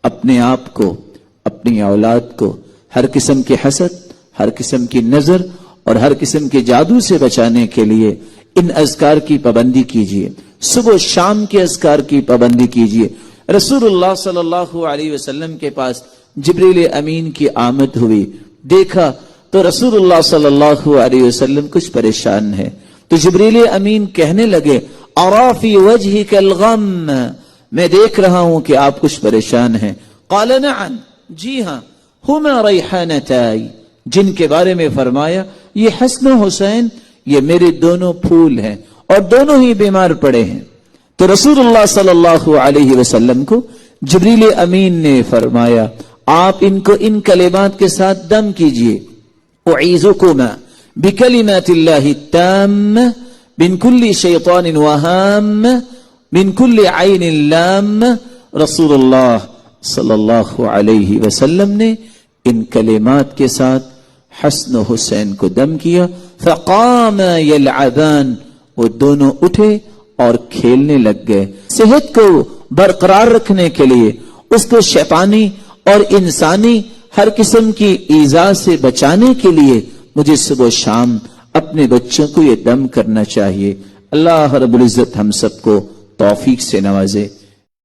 اپنے آپ کو، اپنی اولاد کو ہر قسم کے حسد، ہر قسم کی نظر اور ہر قسم کے جادو سے بچانے کے لیے ان اذکار کی پابندی کیجیے، صبح و شام کے اذکار کی پابندی کیجیے۔ رسول اللہ صلی اللہ علیہ وسلم کے پاس جبریل امین کی آمد ہوئی، دیکھا تو رسول اللہ صلی اللہ علیہ وسلم کچھ پریشان ہے، تو جبریل امین کہنے لگے ارا فی وجہک الغم، میں دیکھ رہا ہوں کہ آپ کچھ پریشان ہیں۔ قال نعم، جی ہاں، ہما ریحانتائی، جن کے بارے میں فرمایا یہ حسن و حسین یہ میرے دونوں پھول ہیں اور دونوں ہی بیمار پڑے ہیں۔ تو رسول اللہ صلی اللہ علیہ وسلم کو جبریل امین نے فرمایا آپ ان کو ان کلمات کے ساتھ دم کیجئے، اعیذکما بکلمات اللہ التام من کل شیطان وہام من کل عین لام۔ رسول اللہ صلی اللہ علیہ وسلم نے ان کلمات کے ساتھ حسن و حسین کو دم کیا، فقام یلعبان، وہ دونوں اٹھے اور کھیلنے لگ گئے۔ صحت کو برقرار رکھنے کے لیے، اس کو شیطانی اور انسانی ہر قسم کی ایذا سے بچانے کے لیے مجھے صبح و شام اپنے بچوں کو یہ دم کرنا چاہیے۔ اللہ رب العزت ہم سب کو توفیق سے نوازے۔